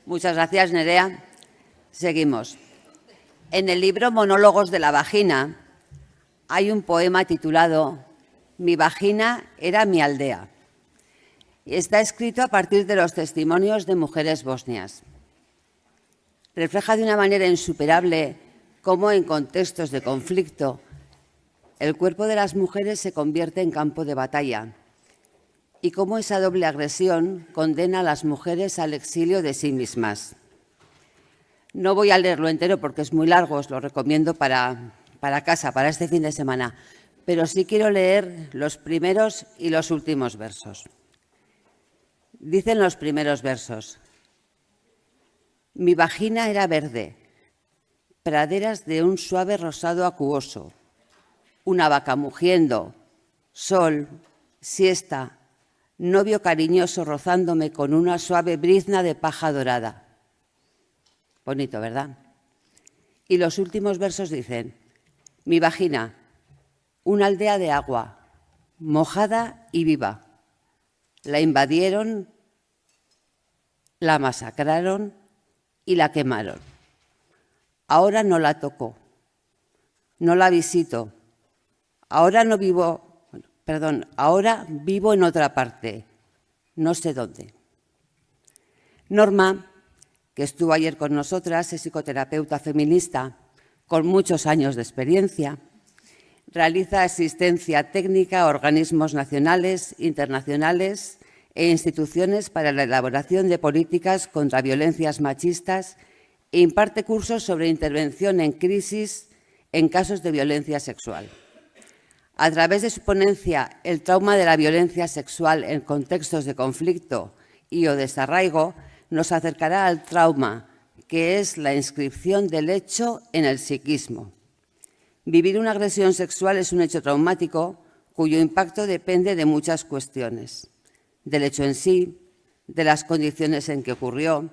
Muchas gracias, Nerea. Seguimos. En el libro Monólogos de la vagina hay un poema titulado Mi vagina era mi aldea. Y está escrito a partir de los testimonios de mujeres bosnias. Refleja de una manera insuperable cómo en contextos de conflicto el cuerpo de las mujeres se convierte en campo de batalla y cómo esa doble agresión condena a las mujeres al exilio de sí mismas. No voy a leerlo entero porque es muy largo, os lo recomiendo para casa, para este fin de semana, pero sí quiero leer los primeros y los últimos versos. Dicen los primeros versos: mi vagina era verde, praderas de un suave rosado acuoso, una vaca mugiendo, sol, siesta, novio cariñoso rozándome con una suave brizna de paja dorada. Bonito, ¿verdad? Y los últimos versos dicen: mi vagina, una aldea de agua, mojada y viva. La invadieron, la masacraron y la quemaron. Ahora no la toco, no la visito. Ahora vivo en otra parte, no sé dónde. Norma, que estuvo ayer con nosotras, es psicoterapeuta feminista con muchos años de experiencia. Realiza asistencia técnica a organismos nacionales, internacionales e instituciones para la elaboración de políticas contra violencias machistas e imparte cursos sobre intervención en crisis en casos de violencia sexual. A través de su ponencia El trauma de la violencia sexual en contextos de conflicto y o desarraigo, nos acercará al trauma, que es la inscripción del hecho en el psiquismo. Vivir una agresión sexual es un hecho traumático cuyo impacto depende de muchas cuestiones: del hecho en sí, de las condiciones en que ocurrió,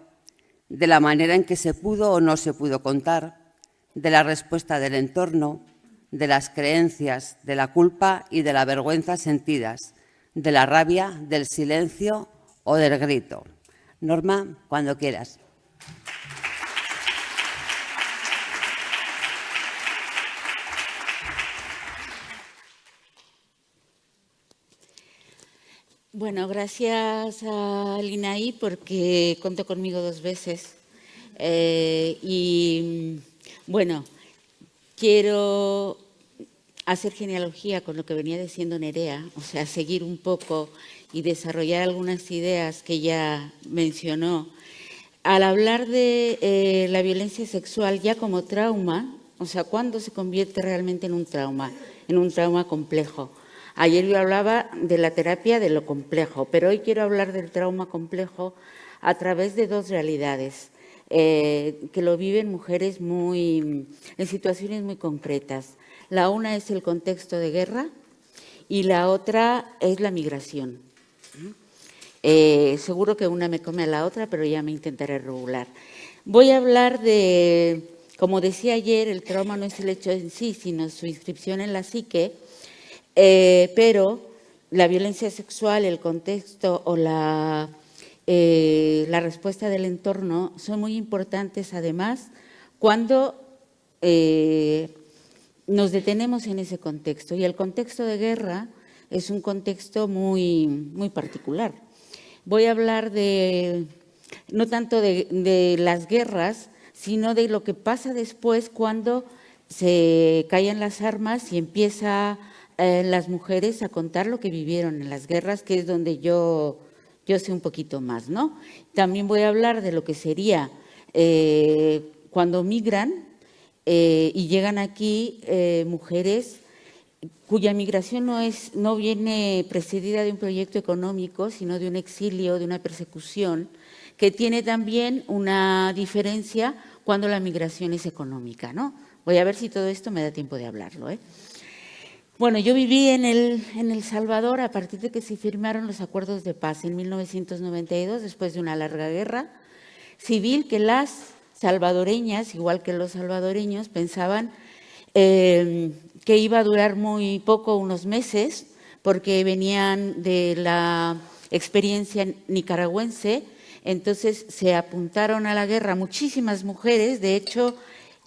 de la manera en que se pudo o no se pudo contar, de la respuesta del entorno, de las creencias, de la culpa y de la vergüenza sentidas, de la rabia, del silencio o del grito. Norma, cuando quieras. Bueno, gracias a Linaí porque contó conmigo 2 veces. Bueno, quiero hacer genealogía con lo que venía diciendo Nerea, o sea, seguir un poco y desarrollar algunas ideas que ya mencionó. Al hablar de la violencia sexual ya como trauma, o sea, ¿cuándo se convierte realmente en un trauma complejo? Ayer yo hablaba de la terapia de lo complejo, pero hoy quiero hablar del trauma complejo a través de 2 realidades que lo viven mujeres en situaciones muy concretas. La una es el contexto de guerra y la otra es la migración. Seguro que una me come a la otra, pero ya me intentaré regular. Voy a hablar de, como decía ayer, el trauma no es el hecho en sí, sino su inscripción en la psique, pero la violencia sexual, el contexto o la respuesta del entorno son muy importantes, además, cuando nos detenemos en ese contexto. Y el contexto de guerra es un contexto muy, muy particular. Voy a hablar no tanto de las guerras, sino de lo que pasa después cuando se callan las armas y empieza las mujeres a contar lo que vivieron en las guerras, que es donde yo sé un poquito más, ¿no? También voy a hablar de lo que sería cuando migran y llegan aquí mujeres cuya migración no viene precedida de un proyecto económico, sino de un exilio, de una persecución, que tiene también una diferencia cuando la migración es económica, ¿no? Voy a ver si todo esto me da tiempo de hablarlo, ¿eh? Bueno, yo viví en El Salvador a partir de que se firmaron los acuerdos de paz en 1992, después de una larga guerra civil que las salvadoreñas, igual que los salvadoreños, pensaban que iba a durar muy poco, unos meses, porque venían de la experiencia nicaragüense Entonces se apuntaron a la guerra muchísimas mujeres. De hecho,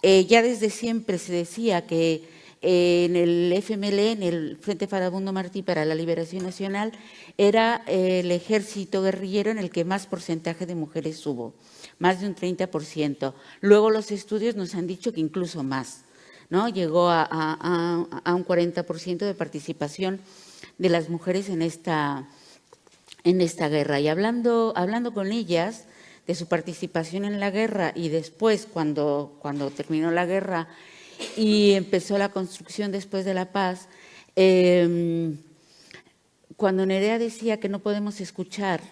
ya desde siempre se decía que en el FMLN, en el Frente Farabundo Martí para la Liberación Nacional, era el ejército guerrillero en el que más porcentaje de mujeres hubo, más de un 30%. Luego los estudios nos han dicho que incluso más, ¿no? Llegó a un 40% de participación de las mujeres en esta guerra. Y hablando con ellas de su participación en la guerra y después, cuando terminó la guerra y empezó la construcción después de la paz, cuando Nerea decía que no podemos escuchar,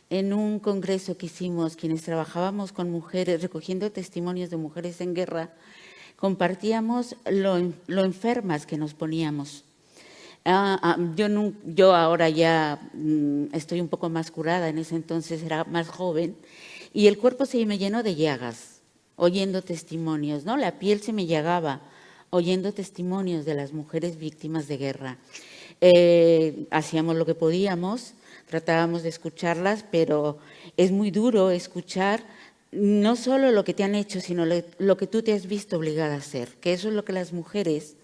en un congreso que hicimos, quienes trabajábamos con mujeres, recogiendo testimonios de mujeres en guerra, compartíamos lo enfermas que nos poníamos. Yo ahora ya estoy un poco más curada, en ese entonces era más joven, y el cuerpo se me llenó de llagas, oyendo testimonios, ¿no? La piel se me llagaba, oyendo testimonios de las mujeres víctimas de guerra. Hacíamos lo que podíamos, tratábamos de escucharlas, pero es muy duro escuchar no solo lo que te han hecho, sino lo que tú te has visto obligada a hacer, que eso es lo que las mujeres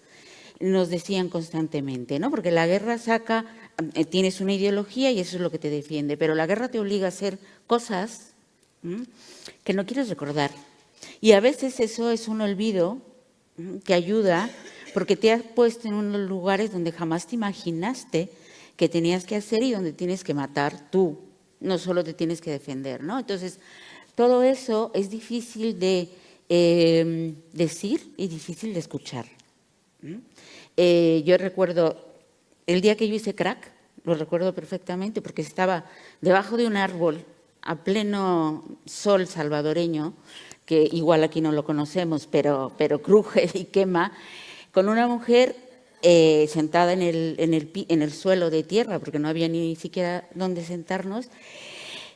nos decían constantemente, ¿no? Porque la guerra tienes una ideología y eso es lo que te defiende, pero la guerra te obliga a hacer cosas que no quieres recordar. Y a veces eso es un olvido que ayuda porque te has puesto en unos lugares donde jamás te imaginaste que tenías que hacer y donde tienes que matar tú, no solo te tienes que defender, ¿no? Entonces, todo eso es difícil de decir y difícil de escuchar. Yo recuerdo el día que yo hice crack, lo recuerdo perfectamente porque estaba debajo de un árbol a pleno sol salvadoreño, que igual aquí no lo conocemos, pero cruje y quema, con una mujer sentada en el suelo de tierra, porque no había ni siquiera dónde sentarnos.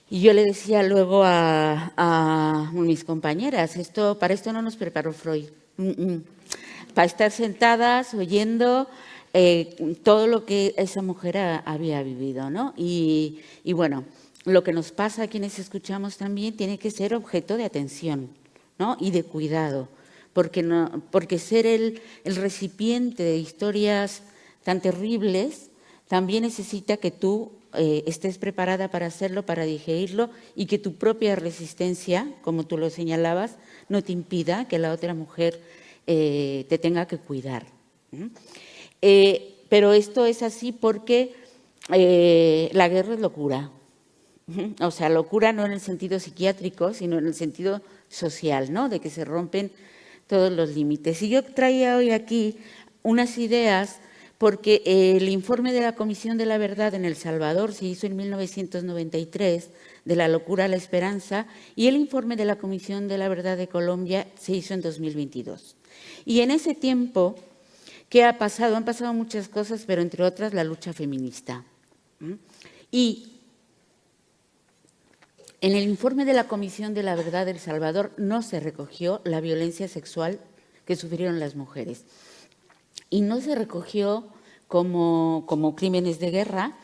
Y yo le decía luego a mis compañeras, para esto no nos preparó Freud, para estar sentadas oyendo todo lo que esa mujer había vivido, ¿no? Y bueno, lo que nos pasa a quienes escuchamos también tiene que ser objeto de atención, ¿no? Y de cuidado, porque ser el recipiente de historias tan terribles también necesita que tú estés preparada para hacerlo, para digerirlo y que tu propia resistencia, como tú lo señalabas, no te impida que la otra mujer te tenga que cuidar. Pero esto es así porque la guerra es locura. O sea, locura no en el sentido psiquiátrico, sino en el sentido social, ¿no? De que se rompen todos los límites. Y yo traía hoy aquí unas ideas porque el informe de la Comisión de la Verdad en El Salvador se hizo en 1993, de la locura a la esperanza, y el informe de la Comisión de la Verdad de Colombia se hizo en 2022. Y en ese tiempo, ¿qué ha pasado? Han pasado muchas cosas, pero entre otras la lucha feminista. Y en el informe de la Comisión de la Verdad de El Salvador no se recogió la violencia sexual que sufrieron las mujeres. Y no se recogió como crímenes de guerra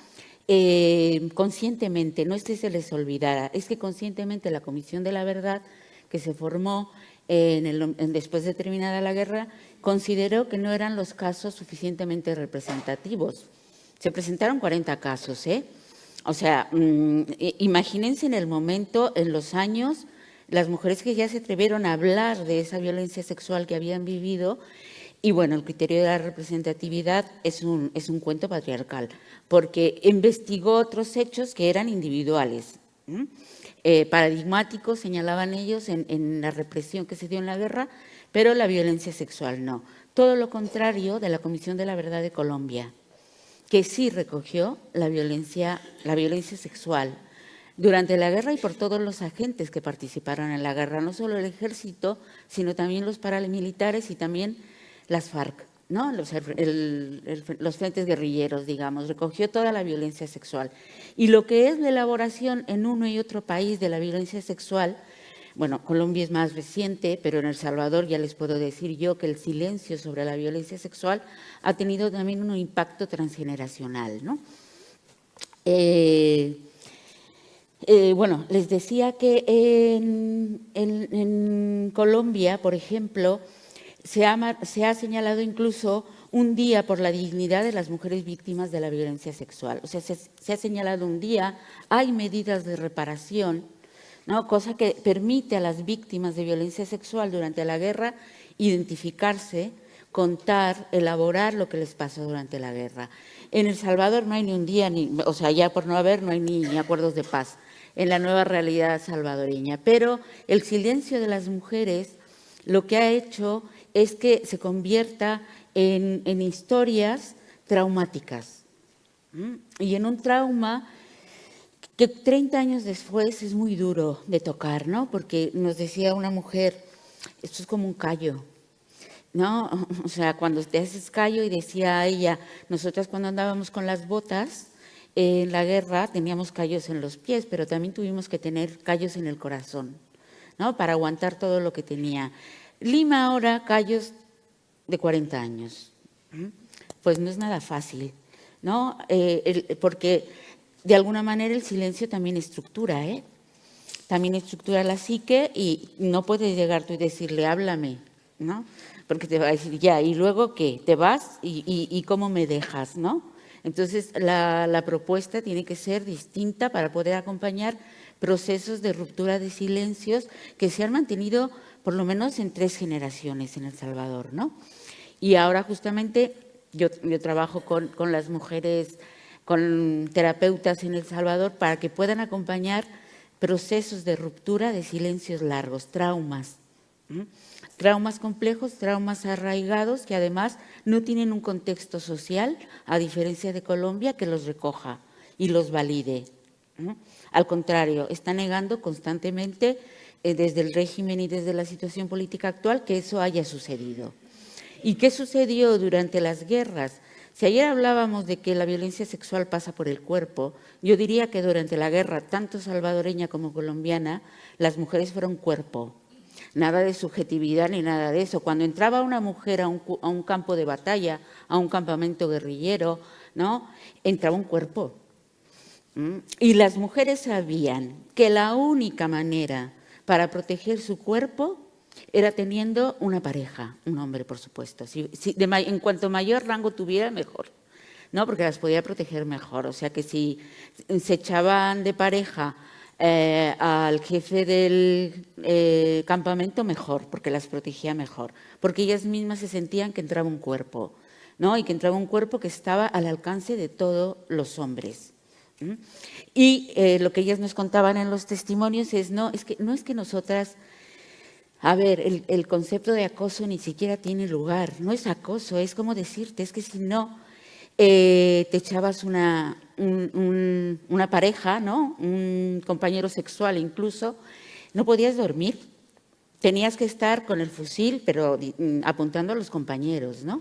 conscientemente, no es que se les olvidara, es que conscientemente la Comisión de la Verdad que se formó después de terminada la guerra consideró que no eran los casos suficientemente representativos. Se presentaron 40 casos, O sea, imagínense en el momento, en los años, las mujeres que ya se atrevieron a hablar de esa violencia sexual que habían vivido. Y bueno, el criterio de la representatividad es un cuento patriarcal, porque investigó otros hechos que eran individuales, paradigmáticos, señalaban ellos, en la represión que se dio en la guerra, pero la violencia sexual no. Todo lo contrario de la Comisión de la Verdad de Colombia, que sí recogió la violencia sexual durante la guerra y por todos los agentes que participaron en la guerra, no solo el ejército, sino también los paramilitares y también las FARC, ¿no? Los frentes guerrilleros, digamos, recogió toda la violencia sexual. Y lo que es la elaboración en uno y otro país de la violencia sexual, bueno, Colombia es más reciente, pero en El Salvador ya les puedo decir yo que el silencio sobre la violencia sexual ha tenido también un impacto transgeneracional, ¿no? Bueno, les decía que en Colombia, por ejemplo, se ha señalado incluso un día por la dignidad de las mujeres víctimas de la violencia sexual. O sea, se ha señalado un día, hay medidas de reparación, ¿no? Cosa que permite a las víctimas de violencia sexual durante la guerra identificarse, contar, elaborar lo que les pasó durante la guerra. En El Salvador no hay ni un día, o sea, ya por no haber, no hay ni acuerdos de paz en la nueva realidad salvadoreña. Pero el silencio de las mujeres lo que ha hecho es que se convierta en historias traumáticas. Y en un trauma que 30 años después es muy duro de tocar, ¿no? Porque nos decía una mujer, esto es como un callo, ¿no? O sea, cuando te haces callo, y decía ella, nosotras cuando andábamos con las botas en la guerra teníamos callos en los pies, pero también tuvimos que tener callos en el corazón, ¿no? Para aguantar todo lo que tenía. Lima ahora, callos de 40 años. Pues no es nada fácil, ¿no? Porque de alguna manera el silencio también estructura, ¿eh? También estructura la psique y no puedes llegar tú y decirle, háblame, ¿no? Porque te va a decir, ya, ¿y luego qué? ¿Te vas? ¿Y cómo me dejas, no? Entonces, la propuesta tiene que ser distinta para poder acompañar procesos de ruptura de silencios que se han mantenido por lo menos en 3 generaciones en El Salvador, ¿no? Y ahora justamente yo trabajo con las mujeres, con terapeutas en El Salvador para que puedan acompañar procesos de ruptura de silencios largos, traumas. Traumas complejos, traumas arraigados que además no tienen un contexto social, a diferencia de Colombia, que los recoja y los valide. Al contrario, está negando constantemente desde el régimen y desde la situación política actual que eso haya sucedido. ¿Y qué sucedió durante las guerras? Si ayer hablábamos de que la violencia sexual pasa por el cuerpo, yo diría que durante la guerra, tanto salvadoreña como colombiana, las mujeres fueron cuerpo. Nada de subjetividad ni nada de eso. Cuando entraba una mujer a un campo de batalla, a un campamento guerrillero, ¿no? Entraba un cuerpo. Y las mujeres sabían que la única manera para proteger su cuerpo era teniendo una pareja, un hombre, por supuesto. En cuanto mayor rango tuviera, mejor, ¿no? Porque las podía proteger mejor. O sea que si se echaban de pareja al jefe del campamento, mejor, porque las protegía mejor. Porque ellas mismas se sentían que entraba un cuerpo, ¿no? Y que entraba un cuerpo que estaba al alcance de todos los hombres. Y lo que ellas nos contaban en los testimonios es no es que nosotras… A ver, el concepto de acoso ni siquiera tiene lugar, no es acoso, es como decirte, es que si no te echabas una pareja, ¿no? Un compañero sexual incluso, no podías dormir, tenías que estar con el fusil, pero apuntando a los compañeros, ¿no?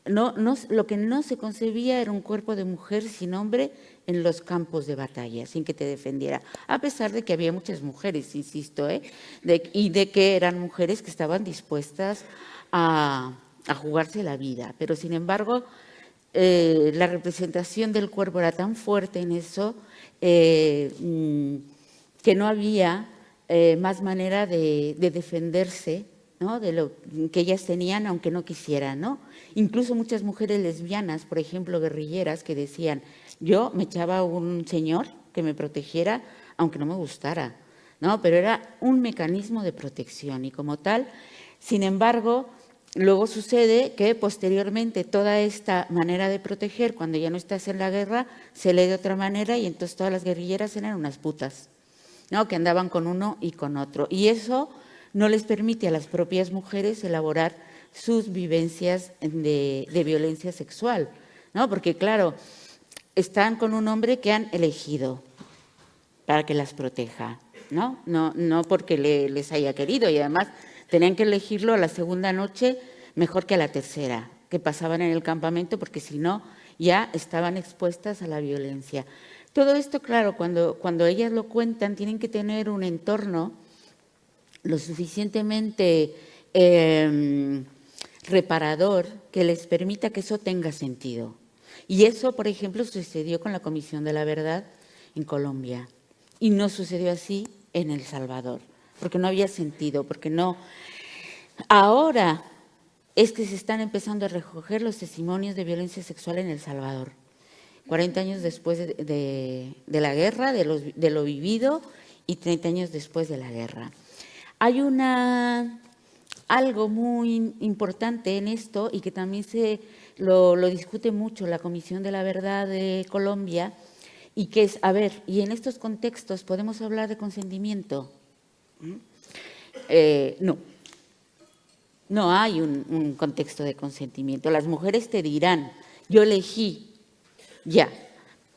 Lo que no se concebía era un cuerpo de mujer sin hombre en los campos de batalla, sin que te defendiera, a pesar de que había muchas mujeres, insisto, y de que eran mujeres que estaban dispuestas a jugarse la vida. Pero, sin embargo, la representación del cuerpo era tan fuerte en eso que no había más manera de defenderse, ¿no? De lo que ellas tenían, aunque no quisieran, ¿no? Incluso muchas mujeres lesbianas, por ejemplo, guerrilleras, que decían, yo me echaba un señor que me protegiera, aunque no me gustara, ¿no? Pero era un mecanismo de protección y como tal, sin embargo, luego sucede que posteriormente toda esta manera de proteger, cuando ya no estás en la guerra, se lee de otra manera y entonces todas las guerrilleras eran unas putas, ¿no? Que andaban con uno y con otro. Y eso no les permite a las propias mujeres elaborar sus vivencias de violencia sexual, ¿no? Porque, claro, están con un hombre que han elegido para que las proteja, ¿no? No porque les haya querido, y además tenían que elegirlo a la segunda noche mejor que a la tercera, que pasaban en el campamento, porque si no ya estaban expuestas a la violencia. Todo esto, claro, cuando ellas lo cuentan, tienen que tener un entorno lo suficientemente reparador que les permita que eso tenga sentido. Y eso, por ejemplo, sucedió con la Comisión de la Verdad en Colombia. Y no sucedió así en El Salvador, porque no había sentido, porque no. Ahora es que se están empezando a recoger los testimonios de violencia sexual en El Salvador. 40 años después de la guerra, de lo vivido, y 30 años después de la guerra. Hay algo muy importante en esto y que también lo discute mucho la Comisión de la Verdad de Colombia, y que es, a ver, ¿y en estos contextos podemos hablar de consentimiento? No. No hay un contexto de consentimiento. Las mujeres te dirán, yo elegí, ya,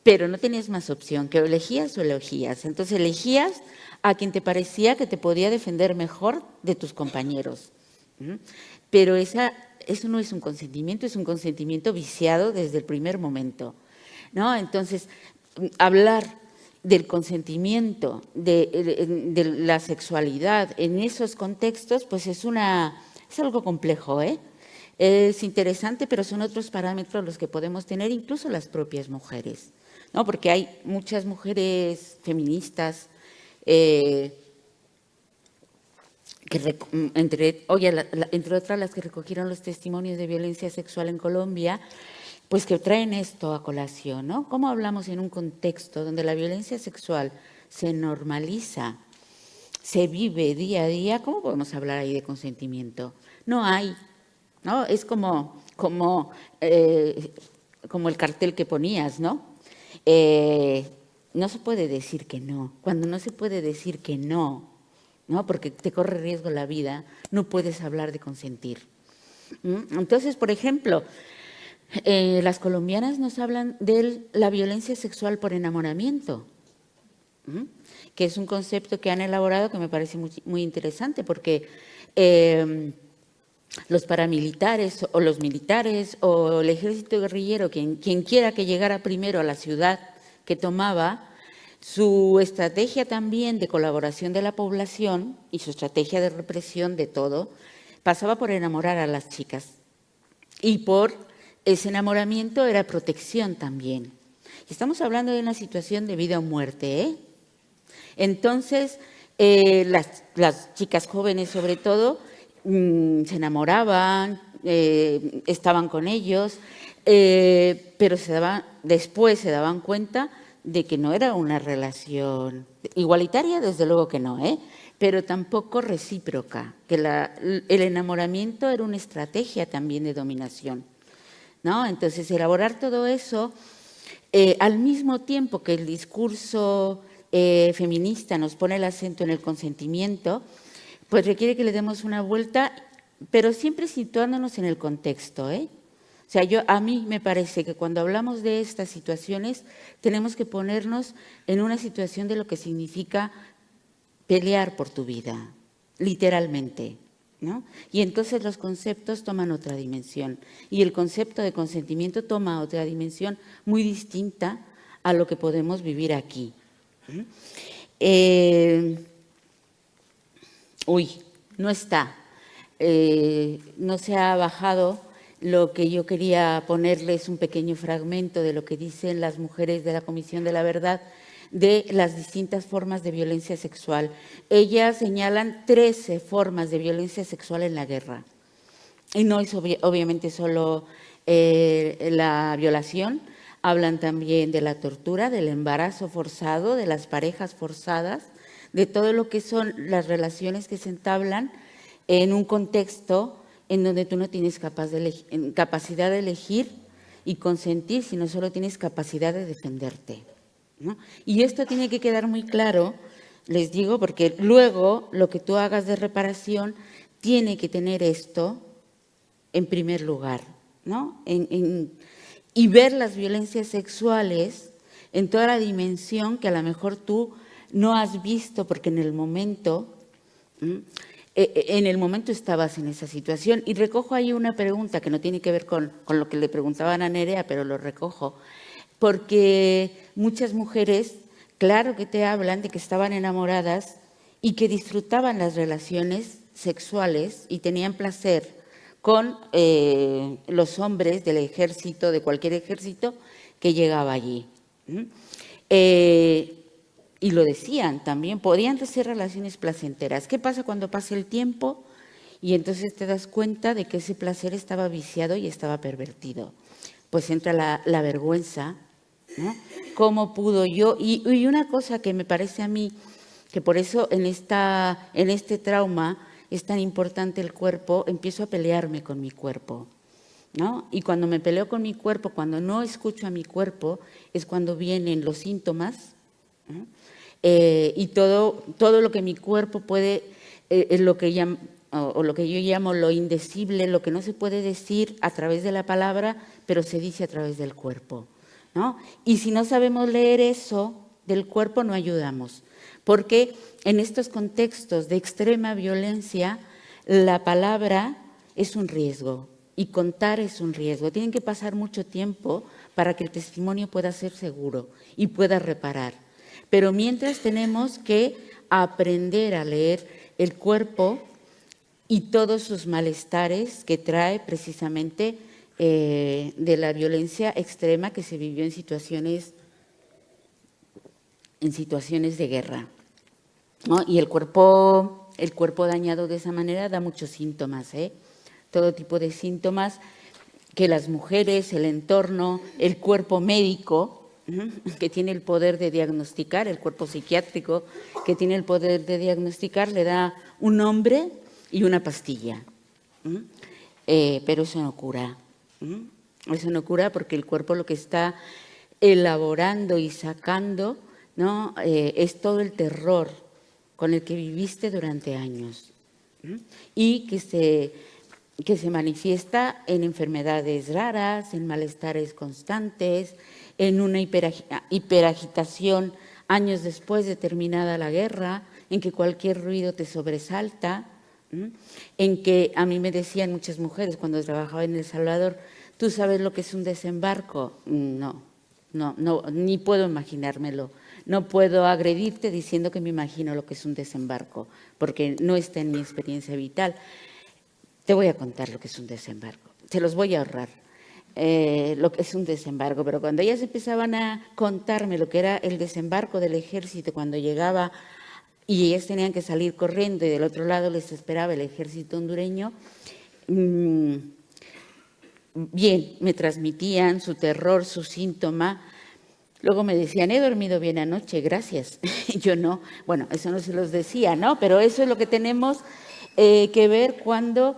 pero no tenías más opción, que elegías o elegías. Entonces elegías a quien te parecía que te podía defender mejor de tus compañeros. Pero eso no es un consentimiento, es un consentimiento viciado desde el primer momento, ¿no? Entonces, hablar del consentimiento, de la sexualidad en esos contextos, pues es algo complejo, ¿eh? Es interesante, pero son otros parámetros los que podemos tener incluso las propias mujeres, ¿no? Porque hay muchas mujeres feministas, entre otras las que recogieron los testimonios de violencia sexual en Colombia, pues que traen esto a colación, ¿no? ¿Cómo hablamos en un contexto donde la violencia sexual se normaliza, se vive día a día? ¿Cómo podemos hablar ahí de consentimiento? No hay, ¿no? Es como el cartel que ponías, ¿no? No se puede decir que no. Cuando no se puede decir que no, ¿no? Porque te corre riesgo la vida, no puedes hablar de consentir. Entonces, por ejemplo, las colombianas nos hablan de la violencia sexual por enamoramiento, que es un concepto que han elaborado que me parece muy, muy interesante, porque los paramilitares o los militares o el ejército guerrillero, quien quiera que llegara primero a la ciudad que tomaba, su estrategia también de colaboración de la población y su estrategia de represión de todo, pasaba por enamorar a las chicas. Y por ese enamoramiento era protección también. Estamos hablando de una situación de vida o muerte, ¿eh? Entonces, las chicas jóvenes sobre todo se enamoraban, estaban con ellos, pero después se daban cuenta de que no era una relación igualitaria, desde luego que no, pero tampoco recíproca, que el enamoramiento era una estrategia también de dominación, ¿no? Entonces, elaborar todo eso, al mismo tiempo que el discurso feminista nos pone el acento en el consentimiento, pues requiere que le demos una vuelta, pero siempre situándonos en el contexto, O sea, a mí me parece que cuando hablamos de estas situaciones tenemos que ponernos en una situación de lo que significa pelear por tu vida, literalmente, ¿no? Y entonces los conceptos toman otra dimensión y el concepto de consentimiento toma otra dimensión muy distinta a lo que podemos vivir aquí. No está, no se ha bajado. Lo que yo quería ponerles un pequeño fragmento de lo que dicen las mujeres de la Comisión de la Verdad de las distintas formas de violencia sexual. Ellas señalan 13 formas de violencia sexual en la guerra. Y no es obviamente solo la violación, hablan también de la tortura, del embarazo forzado, de las parejas forzadas, de todo lo que son las relaciones que se entablan en un contexto en donde tú no tienes capacidad de elegir y consentir, sino solo tienes capacidad de defenderte, ¿no? Y esto tiene que quedar muy claro, les digo, porque luego lo que tú hagas de reparación tiene que tener esto en primer lugar, ¿no? Y ver las violencias sexuales en toda la dimensión que a lo mejor tú no has visto porque en el momento estabas en esa situación. Y recojo ahí una pregunta que no tiene que ver con lo que le preguntaban a Nerea, pero lo recojo, porque muchas mujeres, claro que te hablan de que estaban enamoradas y que disfrutaban las relaciones sexuales y tenían placer con los hombres del ejército, de cualquier ejército que llegaba allí. Y lo decían también, podían ser relaciones placenteras. ¿Qué pasa cuando pasa el tiempo? Y entonces te das cuenta de que ese placer estaba viciado y estaba pervertido. Pues entra la vergüenza, ¿no? ¿Cómo pudo yo? Y una cosa que me parece a mí, que por eso en este trauma es tan importante el cuerpo, empiezo a pelearme con mi cuerpo, ¿no? Y cuando me peleo con mi cuerpo, cuando no escucho a mi cuerpo, es cuando vienen los síntomas, ¿no? Y todo lo que mi cuerpo puede, lo que yo llamo lo indecible, lo que no se puede decir a través de la palabra, pero se dice a través del cuerpo, ¿no? Y si no sabemos leer eso del cuerpo, no ayudamos, porque en estos contextos de extrema violencia, la palabra es un riesgo y contar es un riesgo. Tienen que pasar mucho tiempo para que el testimonio pueda ser seguro y pueda reparar. Pero mientras tenemos que aprender a leer el cuerpo y todos sus malestares que trae precisamente de la violencia extrema que se vivió en situaciones de guerra, ¿no? Y el cuerpo dañado de esa manera da muchos síntomas, todo tipo de síntomas que las mujeres, el entorno, el cuerpo médico, que tiene el poder de diagnosticar, el cuerpo psiquiátrico, que tiene el poder de diagnosticar, le da un nombre y una pastilla. Pero eso no cura. Eso no cura porque el cuerpo lo que está elaborando y sacando, ¿no? Es todo el terror con el que viviste durante años y que se manifiesta en enfermedades raras, en malestares constantes, en una hiperagitación años después de terminada la guerra, en que cualquier ruido te sobresalta, en que a mí me decían muchas mujeres cuando trabajaba en El Salvador, ¿tú sabes lo que es un desembarco? No, ni puedo imaginármelo. No puedo agredirte diciendo que me imagino lo que es un desembarco, porque no está en mi experiencia vital. Te voy a contar lo que es un desembarco, se los voy a ahorrar. Lo que es un desembarco, pero cuando ellas empezaban a contarme lo que era el desembarco del ejército, cuando llegaba y ellas tenían que salir corriendo y del otro lado les esperaba el ejército hondureño, bien, me transmitían su terror, su síntoma. Luego me decían, he dormido bien anoche, gracias. Yo no, bueno, eso no se los decía, ¿no? Pero eso es lo que tenemos que ver cuando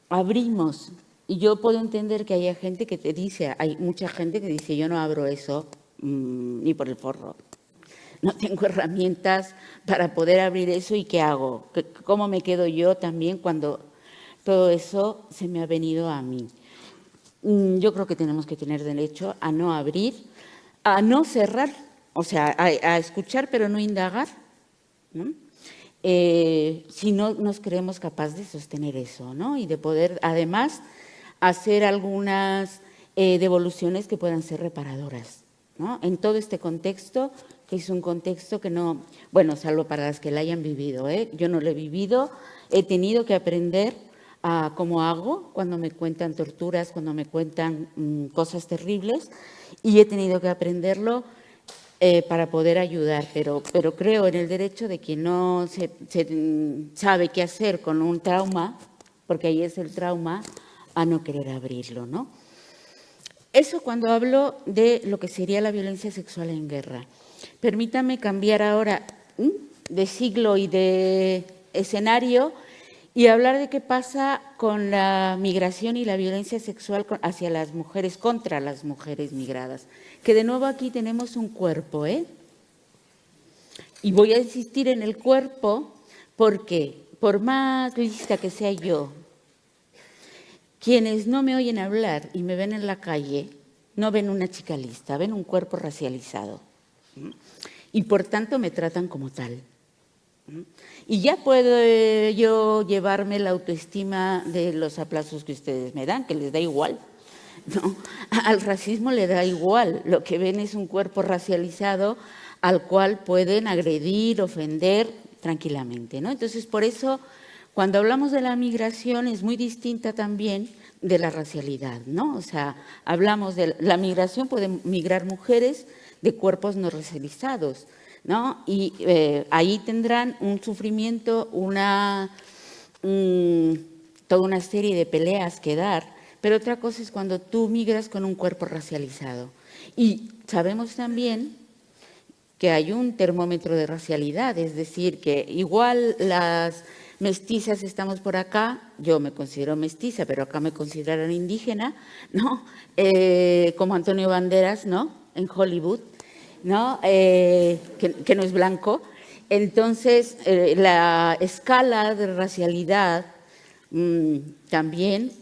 abrimos. Y yo puedo entender que haya gente que te dice, hay mucha gente que dice, yo no abro eso ni por el forro. No tengo herramientas para poder abrir eso y ¿qué hago? ¿Cómo me quedo yo también cuando todo eso se me ha venido a mí? Yo creo que tenemos que tener derecho a no abrir, a no cerrar, o sea, a escuchar pero no indagar, ¿no? Si no nos creemos capaces de sostener eso, ¿no? Y de poder, además, hacer algunas devoluciones que puedan ser reparadoras, ¿no? En todo este contexto, que es un contexto que no, bueno, salvo para las que la hayan vivido, yo no lo he vivido, he tenido que aprender a cómo hago cuando me cuentan torturas, cuando me cuentan cosas terribles, y he tenido que aprenderlo para poder ayudar, pero creo en el derecho de quien no se sabe qué hacer con un trauma, porque ahí es el trauma, a no querer abrirlo, ¿no? Eso cuando hablo de lo que sería la violencia sexual en guerra. Permítame cambiar ahora de siglo y de escenario y hablar de qué pasa con la migración y la violencia sexual hacia las mujeres, contra las mujeres migradas. Que de nuevo aquí tenemos un cuerpo, Y voy a insistir en el cuerpo porque, por más lista que sea yo, quienes no me oyen hablar y me ven en la calle, no ven una chica lista, ven un cuerpo racializado. Y por tanto me tratan como tal. Y ya puedo yo llevarme la autoestima de los aplausos que ustedes me dan, que les da igual, ¿no? Al racismo le da igual, lo que ven es un cuerpo racializado al cual pueden agredir, ofender tranquilamente, ¿no? Entonces, por eso, cuando hablamos de la migración es muy distinta también de la racialidad, ¿no? O sea, hablamos de la migración, pueden migrar mujeres de cuerpos no racializados, ¿no? Y ahí tendrán un sufrimiento, toda una serie de peleas que dar, pero otra cosa es cuando tú migras con un cuerpo racializado. Y sabemos también que hay un termómetro de racialidad, es decir, que igual las mestizas estamos por acá, yo me considero mestiza, pero acá me consideran indígena, ¿no? Como Antonio Banderas, ¿no? En Hollywood, ¿no? Que no es blanco. Entonces, la escala de racialidad también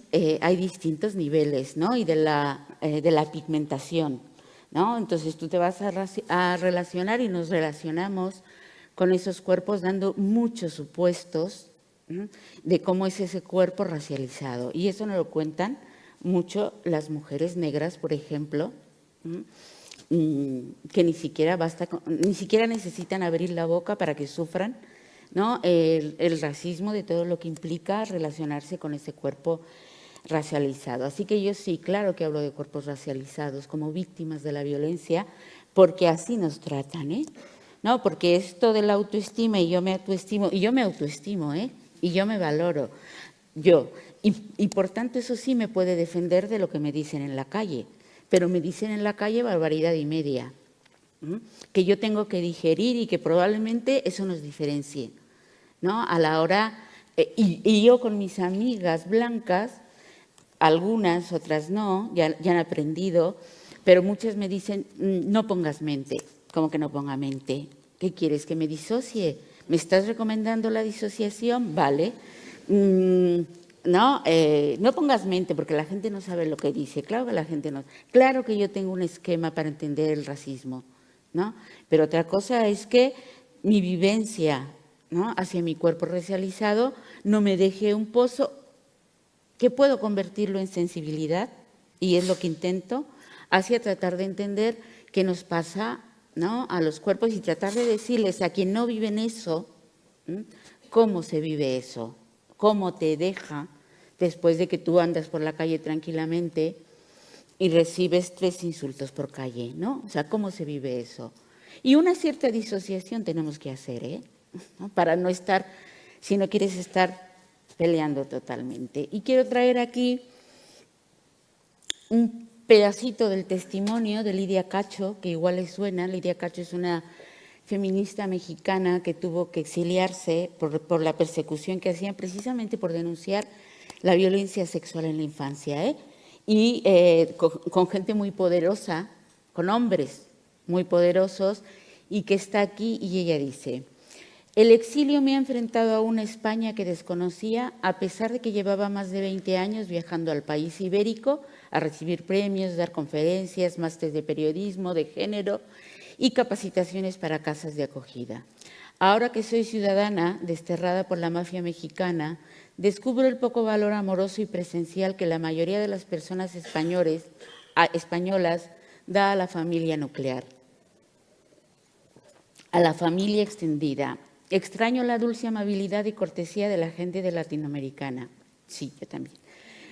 hay distintos niveles, ¿no? Y de la pigmentación, ¿no? Entonces, tú te vas a relacionar y nos relacionamos con esos cuerpos dando muchos supuestos de cómo es ese cuerpo racializado. Y eso nos lo cuentan mucho las mujeres negras, por ejemplo, que ni siquiera necesitan abrir la boca para que sufran, ¿no? El racismo de todo lo que implica relacionarse con ese cuerpo racializado. Así que yo sí, claro que hablo de cuerpos racializados como víctimas de la violencia, porque así nos tratan, ¿eh? No, porque esto de la autoestima y yo me autoestimo, y yo me valoro, yo. Y por tanto eso sí me puede defender de lo que me dicen en la calle, pero me dicen en la calle barbaridad y media, que yo tengo que digerir y que probablemente eso nos diferencie, ¿no? A la hora, y yo con mis amigas blancas, algunas, otras no, ya han aprendido, pero muchas me dicen, no pongas mente. ¿Cómo que no ponga mente? ¿Qué quieres, que me disocie? ¿Me estás recomendando la disociación? Vale. No pongas mente porque la gente no sabe lo que dice. Claro que la gente no. Claro que yo tengo un esquema para entender el racismo, ¿no? Pero otra cosa es que mi vivencia, ¿no?, hacia mi cuerpo racializado no me deje un pozo que puedo convertirlo en sensibilidad, y es lo que intento, hacia tratar de entender qué nos pasa, ¿no?, a los cuerpos y tratar de decirles a quien no vive en eso, cómo se vive eso, cómo te deja después de que tú andas por la calle tranquilamente y recibes 3 insultos por calle, ¿no? O sea, cómo se vive eso. Y una cierta disociación tenemos que hacer, ¿no?, para no estar, si no quieres estar peleando totalmente. Y quiero traer aquí un pedacito del testimonio de Lidia Cacho, que igual les suena. Lidia Cacho es una feminista mexicana que tuvo que exiliarse por la persecución que hacían precisamente por denunciar la violencia sexual en la infancia, y con gente muy poderosa, con hombres muy poderosos, y que está aquí, y ella dice: el exilio me ha enfrentado a una España que desconocía, a pesar de que llevaba más de 20 años viajando al país ibérico a recibir premios, dar conferencias, másteres de periodismo, de género y capacitaciones para casas de acogida. Ahora que soy ciudadana desterrada por la mafia mexicana, descubro el poco valor amoroso y presencial que la mayoría de las personas españolas da a la familia nuclear, a la familia extendida. Extraño la dulce amabilidad y cortesía de la gente de latinoamericana. Sí, yo también.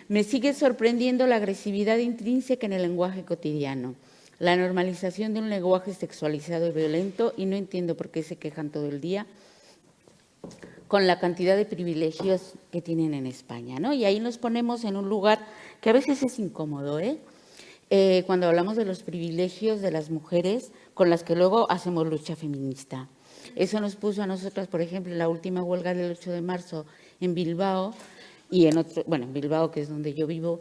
Me sigue sorprendiendo la agresividad intrínseca en el lenguaje cotidiano, la normalización de un lenguaje sexualizado y violento, y no entiendo por qué se quejan todo el día con la cantidad de privilegios que tienen en España, ¿no? Y ahí nos ponemos en un lugar que a veces es incómodo, cuando hablamos de los privilegios de las mujeres con las que luego hacemos lucha feminista. Eso nos puso a nosotras, por ejemplo, en la última huelga del 8 de marzo en Bilbao, y en Bilbao, que es donde yo vivo,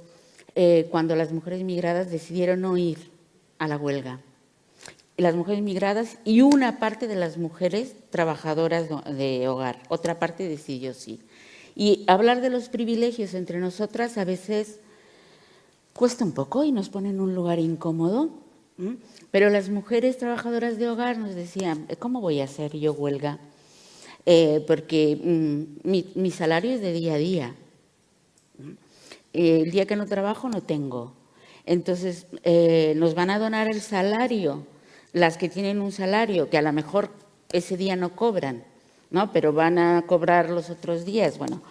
cuando las mujeres migradas decidieron no ir a la huelga. Las mujeres migradas y una parte de las mujeres trabajadoras de hogar, otra parte decidió sí. Y hablar de los privilegios entre nosotras a veces cuesta un poco y nos pone en un lugar incómodo. Pero las mujeres trabajadoras de hogar nos decían: ¿cómo voy a hacer yo huelga? Porque mi salario es de día a día. El día que no trabajo no tengo. Entonces, nos van a donar el salario, las que tienen un salario, que a lo mejor ese día no cobran, ¿no?, pero van a cobrar los otros días. Bueno,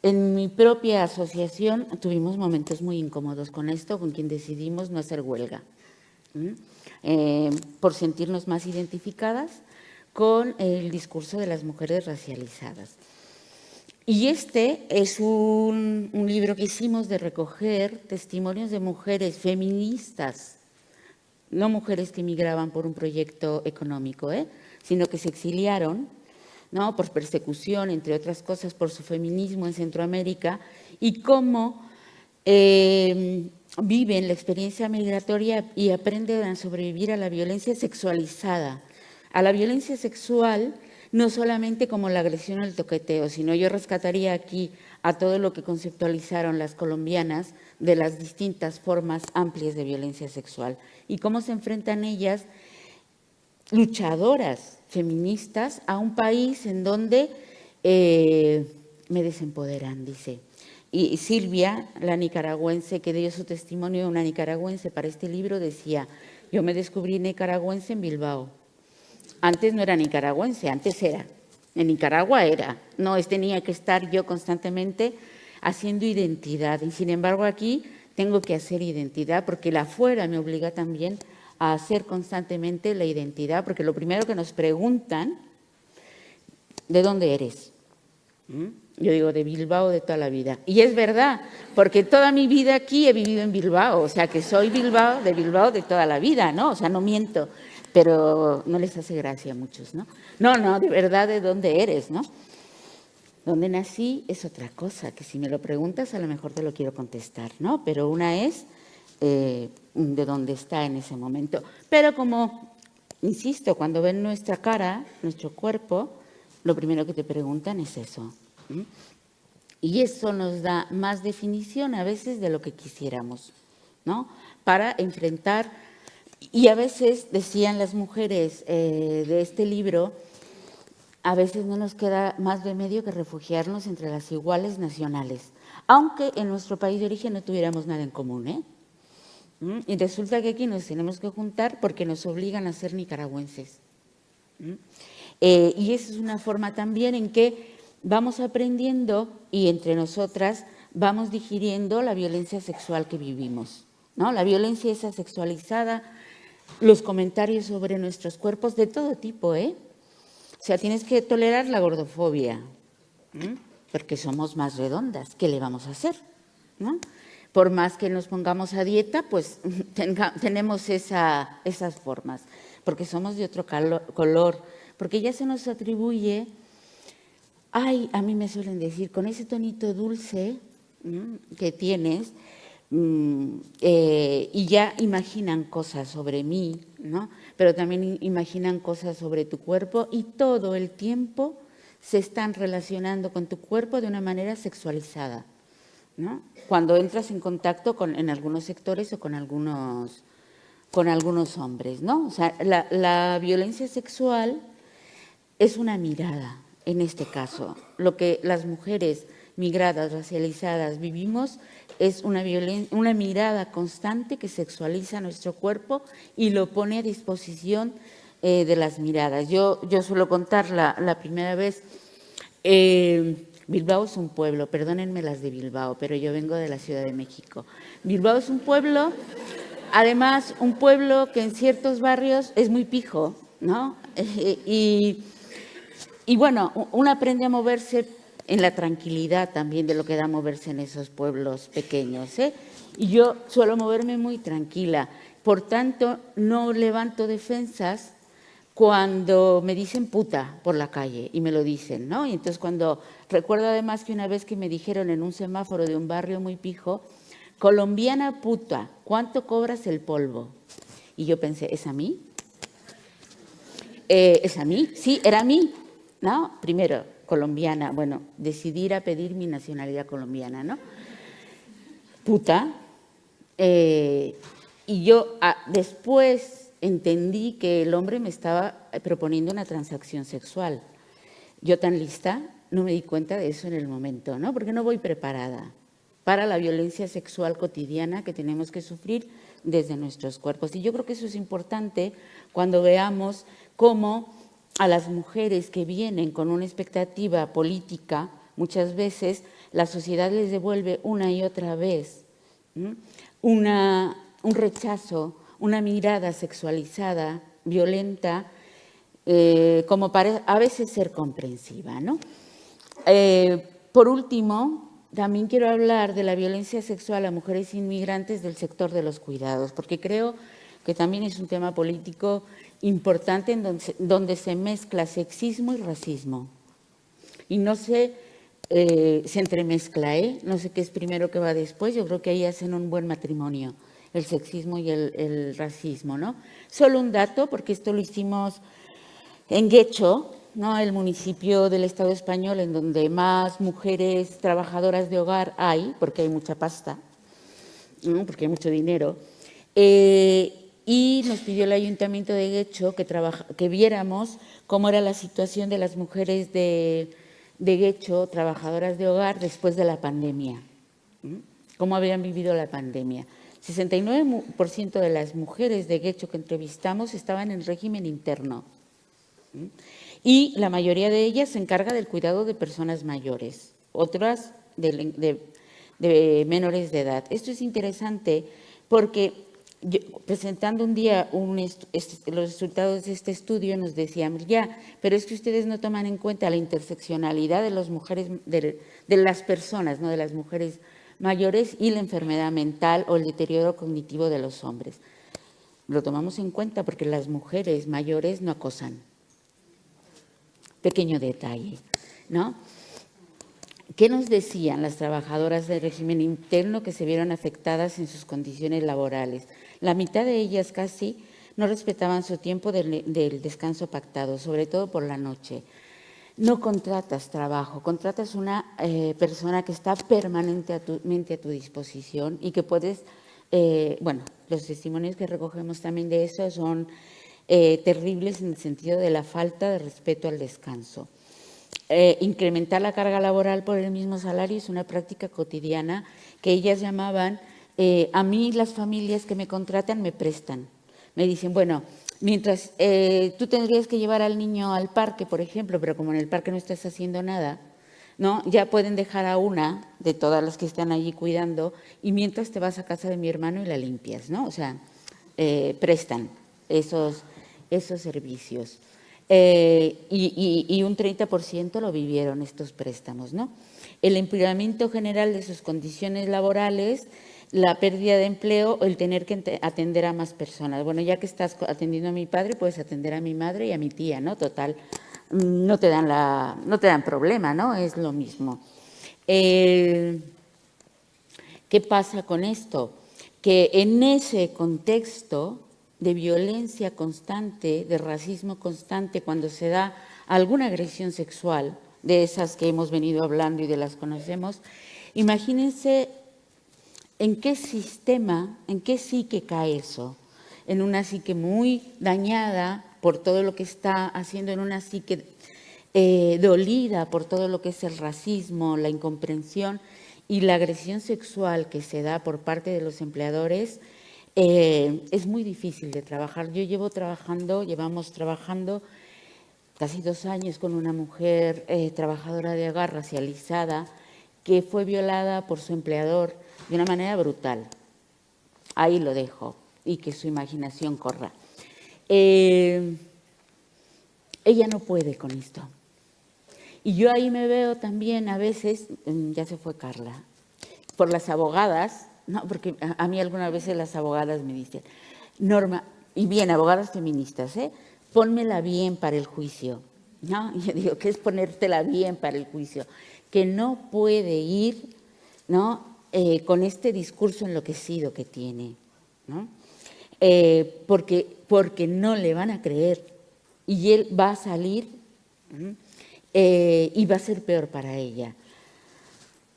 En mi propia asociación tuvimos momentos muy incómodos con esto, con quien decidimos no hacer huelga, por sentirnos más identificadas con el discurso de las mujeres racializadas. Y este es un libro que hicimos de recoger testimonios de mujeres feministas, no mujeres que migraban por un proyecto económico, sino que se exiliaron, ¿no?, por persecución, entre otras cosas, por su feminismo en Centroamérica, y cómo viven la experiencia migratoria y aprenden a sobrevivir a la violencia sexualizada, a la violencia sexual, no solamente como la agresión o el toqueteo, sino yo rescataría aquí a todo lo que conceptualizaron las colombianas de las distintas formas amplias de violencia sexual y cómo se enfrentan ellas, luchadoras feministas, a un país en donde me desempoderan, dice. Y Silvia, la nicaragüense, que dio su testimonio, una nicaragüense para este libro, decía: yo me descubrí nicaragüense en Bilbao. Antes no era nicaragüense, antes era. En Nicaragua era. No, tenía que estar yo constantemente haciendo identidad. Y sin embargo aquí tengo que hacer identidad porque la afuera me obliga también a hacer constantemente la identidad, porque lo primero que nos preguntan, ¿de dónde eres? Yo digo, de Bilbao de toda la vida. Y es verdad, porque toda mi vida aquí he vivido en Bilbao, o sea que soy Bilbao de toda la vida, ¿no? O sea, no miento, pero no les hace gracia a muchos, ¿no? No, de verdad, ¿de dónde eres, no? Dónde nací es otra cosa, que si me lo preguntas a lo mejor te lo quiero contestar, ¿no? Pero una es de dónde está en ese momento. Pero como, insisto, cuando ven nuestra cara, nuestro cuerpo, lo primero que te preguntan es eso. Y eso nos da más definición a veces de lo que quisiéramos, ¿no? Para enfrentar, y a veces, decían las mujeres de este libro, a veces no nos queda más remedio que refugiarnos entre las iguales nacionales, aunque en nuestro país de origen no tuviéramos nada en común, Y resulta que aquí nos tenemos que juntar porque nos obligan a ser nicaragüenses. Y esa es una forma también en que vamos aprendiendo y entre nosotras vamos digiriendo la violencia sexual que vivimos, ¿no? La violencia esa sexualizada, los comentarios sobre nuestros cuerpos de todo tipo, O sea, tienes que tolerar la gordofobia, porque somos más redondas. ¿Qué le vamos a hacer? ¿No? Por más que nos pongamos a dieta, pues tenemos esas formas, porque somos de otro color, porque ya se nos atribuye, a mí me suelen decir, con ese tonito dulce que tienes, y ya imaginan cosas sobre mí, ¿no? Pero también imaginan cosas sobre tu cuerpo y todo el tiempo se están relacionando con tu cuerpo de una manera sexualizada, ¿no? Cuando entras en contacto en algunos sectores o con algunos hombres, ¿no? O sea, la violencia sexual es una mirada, en este caso. Lo que las mujeres migradas, racializadas vivimos es una mirada constante que sexualiza nuestro cuerpo y lo pone a disposición de las miradas. Yo suelo contar la primera vez, Bilbao es un pueblo, perdónenme las de Bilbao, pero yo vengo de la Ciudad de México. Bilbao es un pueblo, además un pueblo que en ciertos barrios es muy pijo, ¿no? Y bueno, uno aprende a moverse en la tranquilidad también de lo que da moverse en esos pueblos pequeños, Y yo suelo moverme muy tranquila, por tanto, no levanto defensas cuando me dicen puta por la calle, y me lo dicen, ¿no? Y entonces recuerdo además que una vez que me dijeron en un semáforo de un barrio muy pijo, colombiana puta, ¿cuánto cobras el polvo? Y yo pensé, ¿es a mí? ¿Es a mí? Sí, era a mí, ¿no? Primero, colombiana, bueno, decidí ir a pedir mi nacionalidad colombiana, ¿no? Puta. Y yo después entendí que el hombre me estaba proponiendo una transacción sexual. Yo tan lista no me di cuenta de eso en el momento, ¿no? Porque no voy preparada para la violencia sexual cotidiana que tenemos que sufrir desde nuestros cuerpos. Y yo creo que eso es importante cuando veamos cómo a las mujeres que vienen con una expectativa política Muchas veces la sociedad les devuelve una y otra vez un rechazo, una mirada sexualizada, violenta, como para a veces ser comprensiva, ¿no? Por último, también quiero hablar de la violencia sexual a mujeres inmigrantes del sector de los cuidados, porque creo que también es un tema político importante en donde se mezcla sexismo y racismo. Y no sé, se entremezcla, no sé qué es primero, qué va después. Yo creo que ahí hacen un buen matrimonio, el sexismo y el racismo, ¿no? Solo un dato, porque esto lo hicimos en Guecho, ¿no? El municipio del Estado español en donde más mujeres trabajadoras de hogar hay, porque hay mucha pasta, ¿no? Porque hay mucho dinero. Y nos pidió el Ayuntamiento de Guecho que viéramos cómo era la situación de las mujeres de Guecho, trabajadoras de hogar, después de la pandemia. Cómo habían vivido la pandemia. 69% de las mujeres de Guecho que entrevistamos estaban en régimen interno. Y la mayoría de ellas se encarga del cuidado de personas mayores, otras de menores de edad. Esto es interesante porque presentando un día los resultados de este estudio nos decíamos, pero es que ustedes no toman en cuenta la interseccionalidad de las mujeres, de las personas, no de las mujeres mayores, y la enfermedad mental o el deterioro cognitivo de los hombres. Lo tomamos en cuenta porque las mujeres mayores no acosan. Pequeño detalle, ¿no? ¿Qué nos decían las trabajadoras del régimen interno que se vieron afectadas en sus condiciones laborales? La mitad de ellas casi no respetaban su tiempo del descanso pactado, sobre todo por la noche. No contratas trabajo, contratas una persona que está permanentemente a tu disposición y que puedes, los testimonios que recogemos también de eso son terribles en el sentido de la falta de respeto al descanso. Incrementar la carga laboral por el mismo salario es una práctica cotidiana que ellas llamaban, a mí las familias que me contratan me prestan. Me dicen, bueno, mientras tú tendrías que llevar al niño al parque, por ejemplo, pero como en el parque no estás haciendo nada, ¿no? Ya pueden dejar a una de todas las que están allí cuidando y mientras te vas a casa de mi hermano y la limpias, ¿no? O sea, prestan esos servicios. Y un 30% lo vivieron estos préstamos, ¿no? El empeoramiento general de sus condiciones laborales, la pérdida de empleo o el tener que atender a más personas. Bueno, ya que estás atendiendo a mi padre, puedes atender a mi madre y a mi tía, ¿no? Total, no te dan problema, ¿no? Es lo mismo. ¿Qué pasa con esto? Que en ese contexto de violencia constante, de racismo constante, cuando se da alguna agresión sexual, de esas que hemos venido hablando y de las conocemos, imagínense en qué sistema, en qué psique cae eso, en una psique muy dañada por todo lo que está haciendo, en una psique dolida por todo lo que es el racismo, la incomprensión y la agresión sexual que se da por parte de los empleadores. Es muy difícil de trabajar. Yo llevamos trabajando casi 2 años con una mujer trabajadora de hogar racializada que fue violada por su empleador de una manera brutal. Ahí lo dejo y que su imaginación corra. Ella no puede con esto. Y yo ahí me veo también a veces, ya se fue Carla, por las abogadas. No, porque a mí algunas veces las abogadas me dicen, Norma, y bien, abogadas feministas, pónmela bien para el juicio, ¿no? Y yo digo, ¿qué es ponértela bien para el juicio? Que no puede ir, ¿no? Con este discurso enloquecido que tiene, ¿no? Porque no le van a creer y él va a salir y va a ser peor para ella.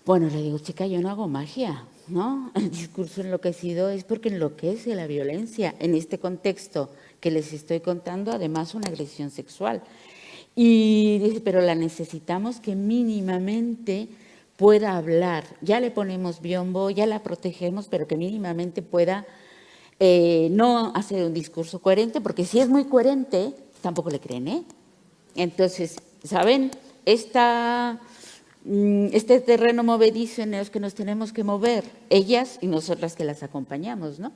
Bueno, le digo, chica, yo no hago magia, ¿no? El discurso enloquecido es porque enloquece la violencia en este contexto que les estoy contando, además una agresión sexual. Y dice, pero la necesitamos que mínimamente pueda hablar. Ya le ponemos biombo, ya la protegemos, pero que mínimamente pueda no hacer un discurso coherente, porque si es muy coherente, tampoco le creen, ¿eh? Entonces, ¿saben? Esta este terreno movedizo en el que nos tenemos que mover, ellas y nosotras que las acompañamos, ¿no?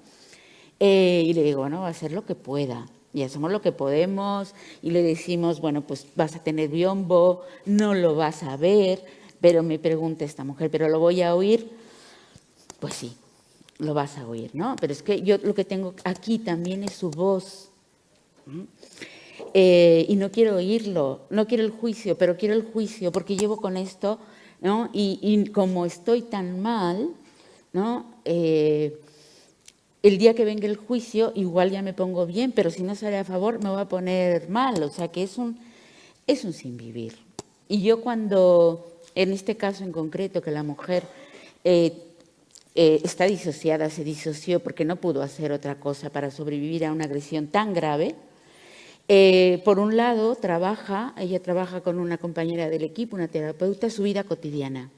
Y le digo, bueno, va a hacer lo que pueda, y hacemos lo que podemos, y le decimos, bueno, pues vas a tener biombo, no lo vas a ver, pero me pregunta esta mujer, ¿pero lo voy a oír? Pues sí, lo vas a oír, ¿no? Pero es que yo lo que tengo aquí también es su voz. Y no quiero oírlo, no quiero el juicio, pero quiero el juicio porque llevo con esto, ¿no? Y como estoy tan mal, ¿no? El día que venga el juicio igual ya me pongo bien, pero si no sale a favor me voy a poner mal, o sea que es un sin vivir. Y yo cuando, en este caso en concreto, que la mujer está disociada, se disoció porque no pudo hacer otra cosa para sobrevivir a una agresión tan grave. Por un lado, ella trabaja con una compañera del equipo, una terapeuta, su vida cotidiana.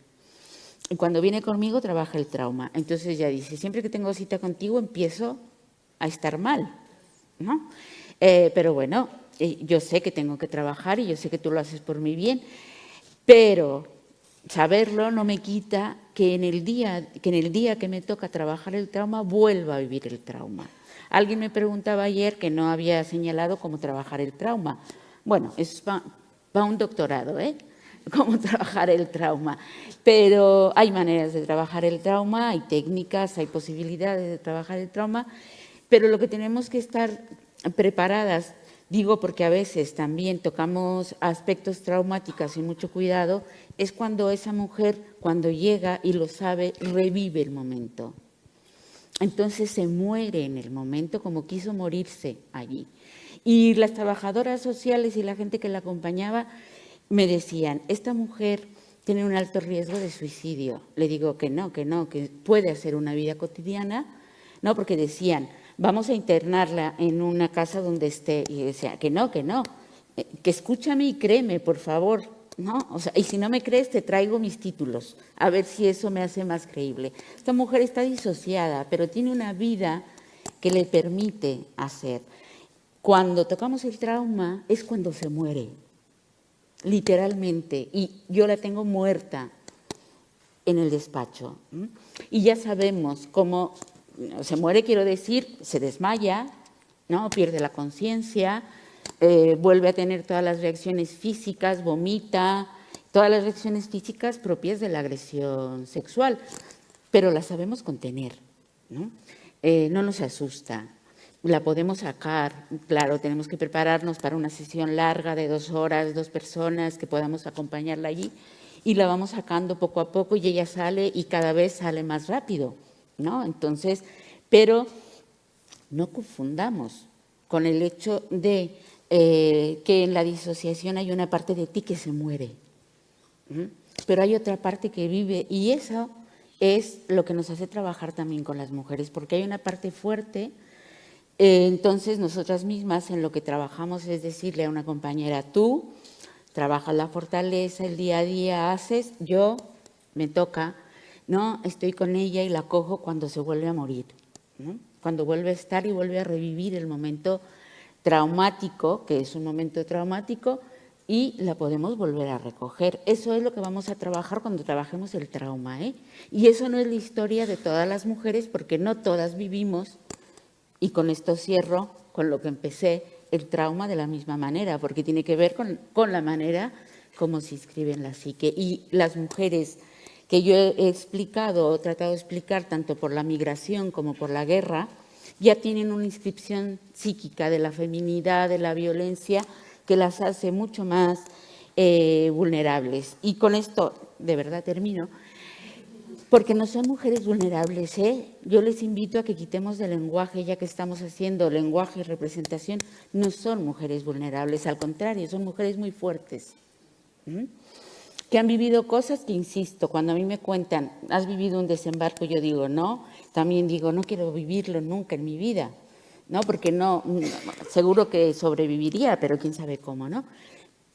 Y cuando viene conmigo trabaja el trauma. Entonces ella dice, siempre que tengo cita contigo empiezo a estar mal, ¿no? Pero bueno, yo sé que tengo que trabajar y yo sé que tú lo haces por mi bien, pero saberlo no me quita que en el día que me toca trabajar el trauma, vuelva a vivir el trauma. Alguien me preguntaba ayer que no había señalado cómo trabajar el trauma. Bueno, es para un doctorado, ¿eh? Cómo trabajar el trauma. Pero hay maneras de trabajar el trauma, hay técnicas, hay posibilidades de trabajar el trauma, pero lo que tenemos que estar preparadas, digo porque a veces también tocamos aspectos traumáticos y mucho cuidado, es cuando esa mujer, cuando llega y lo sabe, revive el momento. Entonces se muere en el momento como quiso morirse allí. Y las trabajadoras sociales y la gente que la acompañaba me decían, esta mujer tiene un alto riesgo de suicidio. Le digo que no, que puede hacer una vida cotidiana, no, porque decían, vamos a internarla en una casa donde esté. Y decía, que no, que escúchame y créeme, por favor, ¿no? O sea, y si no me crees, te traigo mis títulos, a ver si eso me hace más creíble. Esta mujer está disociada, pero tiene una vida que le permite hacer. Cuando tocamos el trauma es cuando se muere, literalmente, y yo la tengo muerta en el despacho. Y ya sabemos cómo se muere, quiero decir, se desmaya, ¿no? Pierde la conciencia, vuelve a tener todas las reacciones físicas, vomita, todas las reacciones físicas propias de la agresión sexual, pero las sabemos contener, ¿no? No nos asusta, la podemos sacar, claro, tenemos que prepararnos para una sesión larga de 2 horas, 2 personas que podamos acompañarla allí, y la vamos sacando poco a poco y ella sale y cada vez sale más rápido, ¿no? Entonces, pero no confundamos con el hecho de que en la disociación hay una parte de ti que se muere, pero hay otra parte que vive y eso es lo que nos hace trabajar también con las mujeres, porque hay una parte fuerte. Entonces, nosotras mismas en lo que trabajamos es decirle a una compañera, tú trabajas la fortaleza, el día a día haces, yo me toca, ¿no? Estoy con ella y la cojo cuando se vuelve a morir, ¿no? Cuando vuelve a estar y vuelve a revivir el momento traumático, que es un momento traumático, y la podemos volver a recoger. Eso es lo que vamos a trabajar cuando trabajemos el trauma, ¿eh? Y eso no es la historia de todas las mujeres, porque no todas vivimos, y con esto cierro con lo que empecé, el trauma de la misma manera, porque tiene que ver con la manera como se inscribe en la psique. Y las mujeres que yo he explicado o tratado de explicar, tanto por la migración como por la guerra, ya tienen una inscripción psíquica de la feminidad, de la violencia, que las hace mucho más vulnerables. Y con esto, de verdad termino, porque no son mujeres vulnerables, ¿eh? Yo les invito a que quitemos del lenguaje, ya que estamos haciendo lenguaje y representación, no son mujeres vulnerables, al contrario, son mujeres muy fuertes, que han vivido cosas que, insisto, cuando a mí me cuentan, ¿has vivido un desembarco? Yo digo, no, también digo, no quiero vivirlo nunca en mi vida, ¿no? Porque no, seguro que sobreviviría, pero quién sabe cómo, ¿no?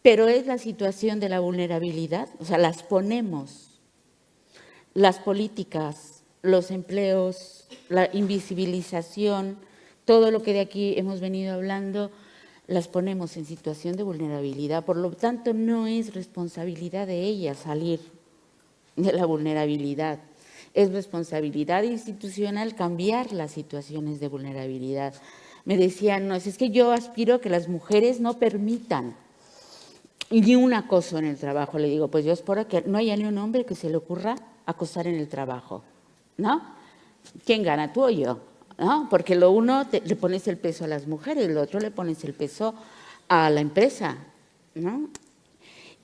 Pero es la situación de la vulnerabilidad, o sea, las ponemos. Las políticas, los empleos, la invisibilización, todo lo que de aquí hemos venido hablando, las ponemos en situación de vulnerabilidad. Por lo tanto, no es responsabilidad de ellas salir de la vulnerabilidad. Es responsabilidad institucional cambiar las situaciones de vulnerabilidad. Me decían, no, es que yo aspiro a que las mujeres no permitan ni un acoso en el trabajo. Le digo, pues yo espero que no haya ni un hombre que se le ocurra acosar en el trabajo, ¿no? ¿Quién gana, tú o yo? ¿No? Porque lo uno le pones el peso a las mujeres, lo otro le pones el peso a la empresa, ¿no?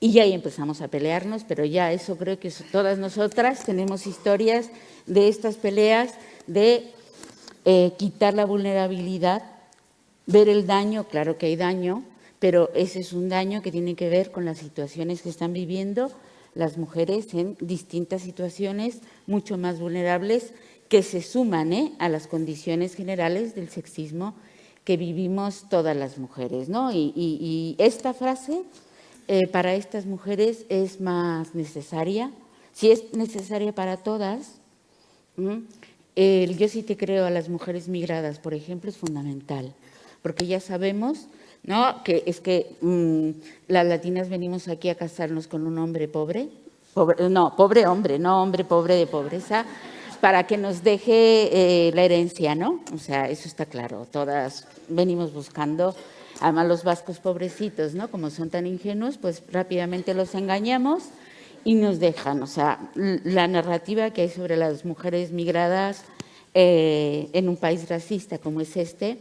Y ya ahí empezamos a pelearnos, pero ya eso creo que todas nosotras tenemos historias de estas peleas, de quitar la vulnerabilidad, ver el daño, claro que hay daño, pero ese es un daño que tiene que ver con las situaciones que están viviendo las mujeres en distintas situaciones mucho más vulnerables que se suman a las condiciones generales del sexismo que vivimos todas las mujeres, ¿no? Y esta frase para estas mujeres es más necesaria, si es necesaria para todas. Yo sí te creo a las mujeres migradas, por ejemplo, es fundamental, porque ya sabemos, ¿no?, que es que las latinas venimos aquí a casarnos con un hombre pobre, pobre hombre, no hombre pobre de pobreza, para que nos deje la herencia, ¿no? O sea, eso está claro, todas venimos buscando. Además, los vascos pobrecitos, ¿no?, como son tan ingenuos, pues rápidamente los engañamos y nos dejan. O sea, la narrativa que hay sobre las mujeres migradas en un país racista como es este,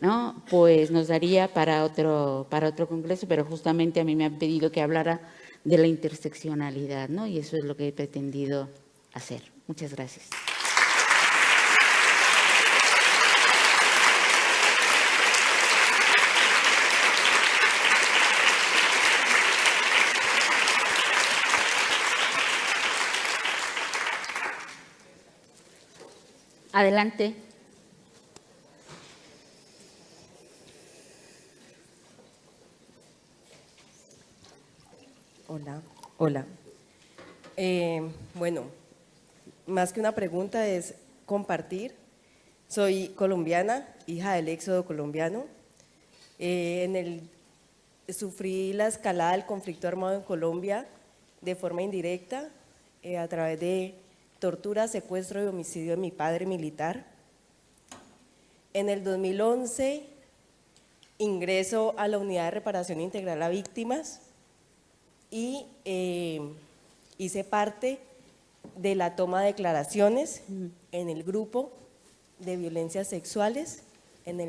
¿no?, pues nos daría para otro congreso, pero justamente a mí me han pedido que hablara de la interseccionalidad, ¿no?, y eso es lo que he pretendido hacer. Muchas gracias. Adelante. Hola, hola. Bueno, más que una pregunta es compartir. Soy colombiana, hija del éxodo colombiano. Sufrí la escalada del conflicto armado en Colombia de forma indirecta a través de tortura, secuestro y homicidio de mi padre militar. En el 2011 ingreso a la Unidad de Reparación Integral a Víctimas y hice parte de la toma de declaraciones en el grupo de violencias sexuales en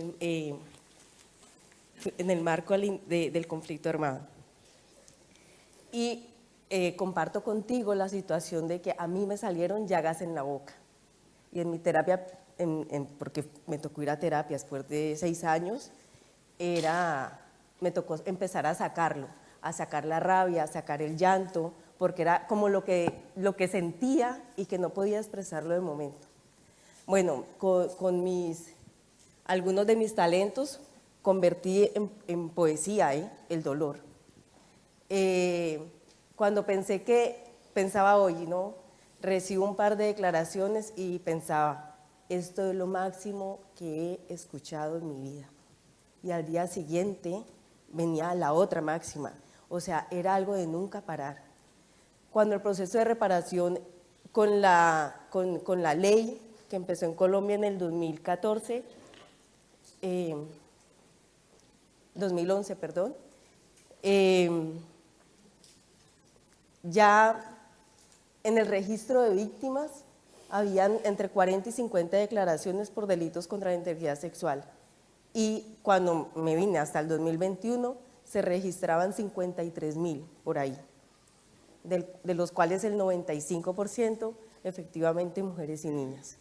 el marco del conflicto armado. Y comparto contigo la situación de que a mí me salieron llagas en la boca. Y en mi terapia, porque me tocó ir a terapia después de 6 años, me tocó empezar a sacarlo, a sacar la rabia, a sacar el llanto, porque era como lo que sentía y que no podía expresarlo de momento. Bueno, con algunos de mis talentos convertí en poesía el dolor. Cuando pensaba hoy, ¿no?, recibo un par de declaraciones y pensaba, esto es lo máximo que he escuchado en mi vida. Y al día siguiente venía la otra máxima, o sea, era algo de nunca parar. Cuando el proceso de reparación con la ley que empezó en Colombia en el 2011, ya en el registro de víctimas habían entre 40 y 50 declaraciones por delitos contra la integridad sexual. Y cuando me vine hasta el 2021, se registraban 53,000 por ahí, de los cuales el 95% efectivamente mujeres y niñas.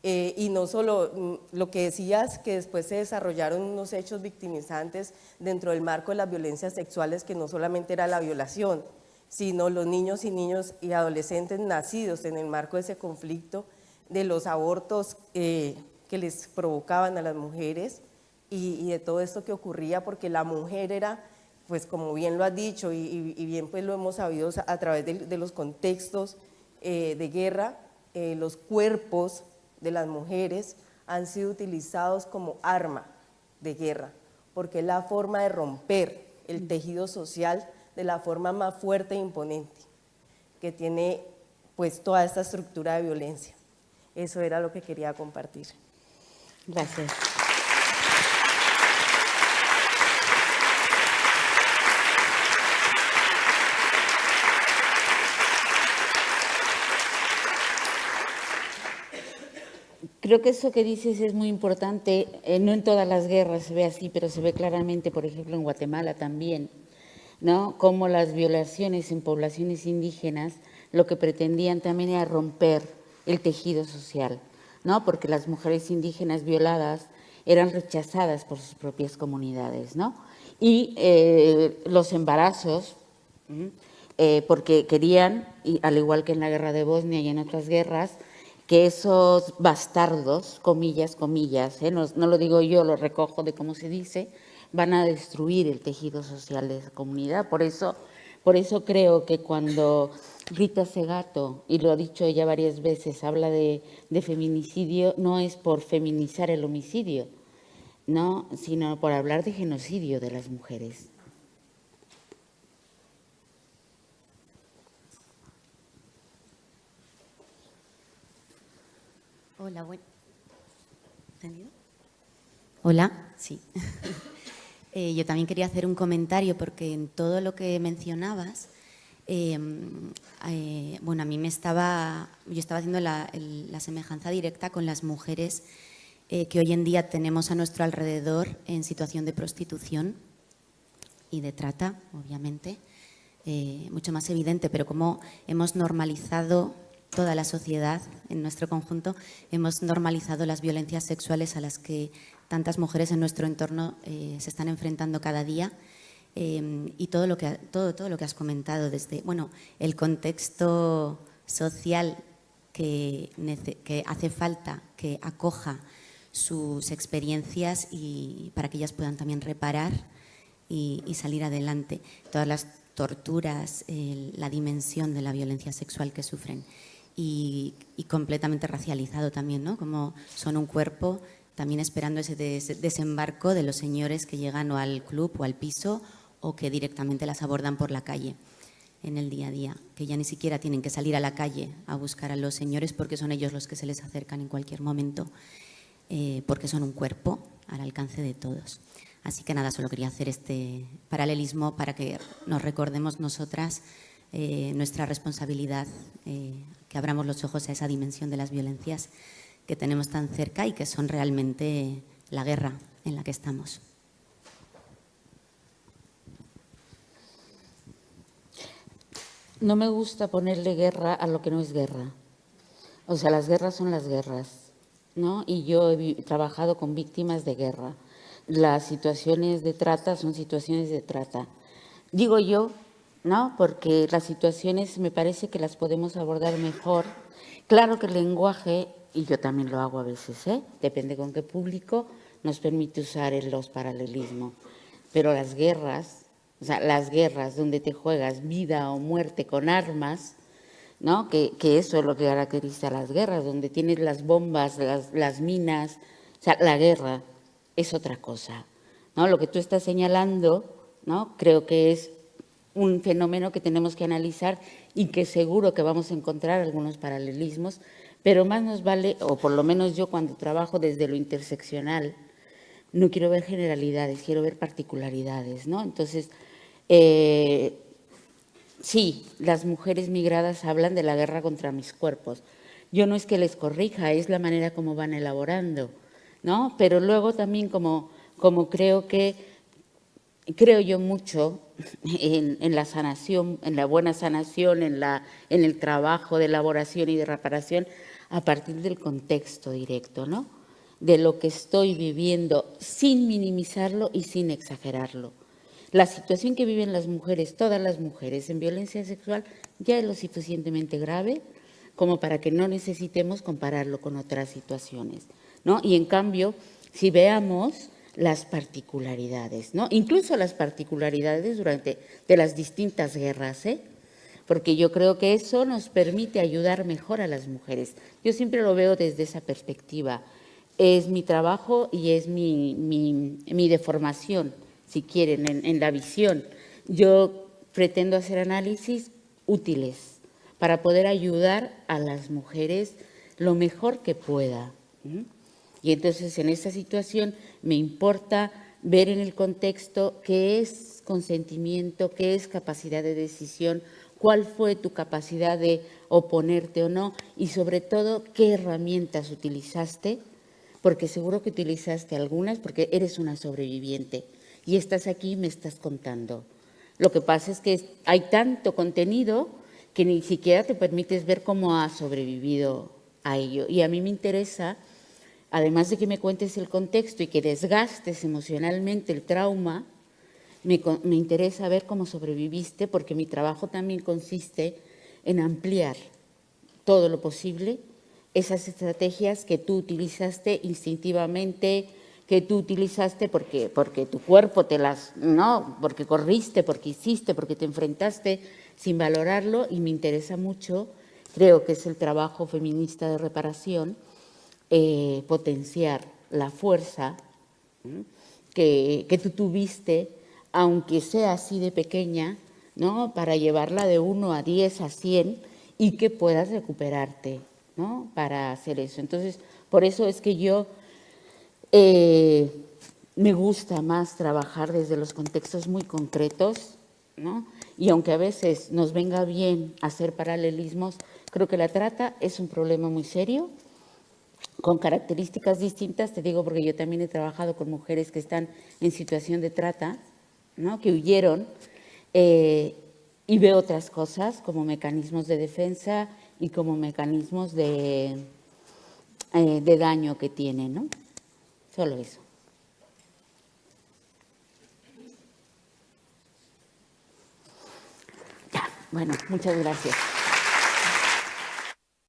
Y no solo lo que decías, que después se desarrollaron unos hechos victimizantes dentro del marco de las violencias sexuales, que no solamente era la violación, sino los niños y adolescentes nacidos en el marco de ese conflicto, de los abortos que les provocaban a las mujeres y de todo esto que ocurría, porque la mujer era, pues como bien lo has dicho y bien pues lo hemos sabido a través de los contextos de guerra, los cuerpos de las mujeres han sido utilizados como arma de guerra, porque es la forma de romper el tejido social de la forma más fuerte e imponente que tiene pues toda esta estructura de violencia. Eso era lo que quería compartir. Gracias. Creo que eso que dices es muy importante. No en todas las guerras se ve así, pero se ve claramente, por ejemplo, en Guatemala también, ¿no? Cómo las violaciones en poblaciones indígenas lo que pretendían también era romper el tejido social, ¿no? Porque las mujeres indígenas violadas eran rechazadas por sus propias comunidades, ¿no? Y los embarazos, porque querían, y al igual que en la guerra de Bosnia y en otras guerras, que esos bastardos, comillas, comillas, no lo digo yo, lo recojo de cómo se dice, van a destruir el tejido social de esa comunidad. Por eso creo que cuando Rita Segato, y lo ha dicho ella varias veces, habla de feminicidio, no es por feminizar el homicidio, no, sino por hablar de genocidio de las mujeres. Hola, ¿entendido? Hola, sí. Yo también quería hacer un comentario porque en todo lo que mencionabas, bueno, a mí yo estaba haciendo la semejanza directa con las mujeres que hoy en día tenemos a nuestro alrededor en situación de prostitución y de trata, obviamente, mucho más evidente, pero como hemos normalizado toda la sociedad, en nuestro conjunto, hemos normalizado las violencias sexuales a las que tantas mujeres en nuestro entorno se están enfrentando cada día, y todo lo que has comentado, desde bueno, el contexto social que hace falta que acoja sus experiencias y para que ellas puedan también reparar y salir adelante. Todas las torturas, la dimensión de la violencia sexual que sufren. Y completamente racializado también, ¿no? Como son un cuerpo, también esperando ese desembarco de los señores que llegan o al club o al piso o que directamente las abordan por la calle en el día a día, que ya ni siquiera tienen que salir a la calle a buscar a los señores porque son ellos los que se les acercan en cualquier momento, porque son un cuerpo al alcance de todos. Así que nada, solo quería hacer este paralelismo para que nos recordemos nosotras nuestra responsabilidad, que abramos los ojos a esa dimensión de las violencias que tenemos tan cerca y que son realmente la guerra en la que estamos. No me gusta ponerle guerra a lo que no es guerra. O sea, las guerras son las guerras, ¿no? Y yo he trabajado con víctimas de guerra. Las situaciones de trata son situaciones de trata. Digo yo, ¿no? Porque las situaciones me parece que las podemos abordar mejor. Claro que el lenguaje, y yo también lo hago a veces, depende con qué público, nos permite usar los paralelismos. Pero las guerras, o sea, las guerras donde te juegas vida o muerte con armas, ¿no? Que eso es lo que caracteriza a las guerras, donde tienes las bombas, las minas, o sea, la guerra es otra cosa, ¿no? Lo que tú estás señalando, ¿no? Creo que es un fenómeno que tenemos que analizar y que seguro que vamos a encontrar algunos paralelismos, pero más nos vale, o por lo menos yo cuando trabajo desde lo interseccional, no quiero ver generalidades, quiero ver particularidades, ¿no? Entonces, sí, las mujeres migradas hablan de la guerra contra mis cuerpos. Yo no es que les corrija, es la manera como van elaborando, ¿no? Pero luego también como creo yo mucho en la sanación, en la buena sanación, en el trabajo de elaboración y de reparación a partir del contexto directo, ¿no? De lo que estoy viviendo sin minimizarlo y sin exagerarlo. La situación que viven las mujeres, todas las mujeres en violencia sexual ya es lo suficientemente grave como para que no necesitemos compararlo con otras situaciones, ¿no? Y en cambio, si veamos las particularidades, ¿no? Incluso las particularidades de las distintas guerras, porque yo creo que eso nos permite ayudar mejor a las mujeres. Yo siempre lo veo desde esa perspectiva. Es mi trabajo y es mi deformación, si quieren, en la visión. Yo pretendo hacer análisis útiles para poder ayudar a las mujeres lo mejor que pueda. Y entonces en esta situación me importa ver en el contexto qué es consentimiento, qué es capacidad de decisión, cuál fue tu capacidad de oponerte o no y sobre todo qué herramientas utilizaste, porque seguro que utilizaste algunas porque eres una sobreviviente y estás aquí y me estás contando. Lo que pasa es que hay tanto contenido que ni siquiera te permites ver cómo has sobrevivido a ello. Y a mí me interesa, además de que me cuentes el contexto y que desgastes emocionalmente el trauma, me interesa ver cómo sobreviviste, porque mi trabajo también consiste en ampliar todo lo posible esas estrategias que tú utilizaste instintivamente, que tú utilizaste porque tu cuerpo te las, no, porque corriste, porque hiciste, porque te enfrentaste sin valorarlo, y me interesa mucho, creo que es el trabajo feminista de reparación, potenciar la fuerza que tú tuviste, aunque sea así de pequeña, ¿no?, para llevarla de 1 a 10 a 100 y que puedas recuperarte, ¿no?, para hacer eso. Entonces, por eso es que yo me gusta más trabajar desde los contextos muy concretos, ¿no? Y aunque a veces nos venga bien hacer paralelismos, creo que la trata es un problema muy serio, con características distintas, te digo porque yo también he trabajado con mujeres que están en situación de trata, ¿no?, que huyeron, y veo otras cosas como mecanismos de defensa y como mecanismos de daño que tienen, ¿no? Solo eso. Ya, bueno, muchas gracias.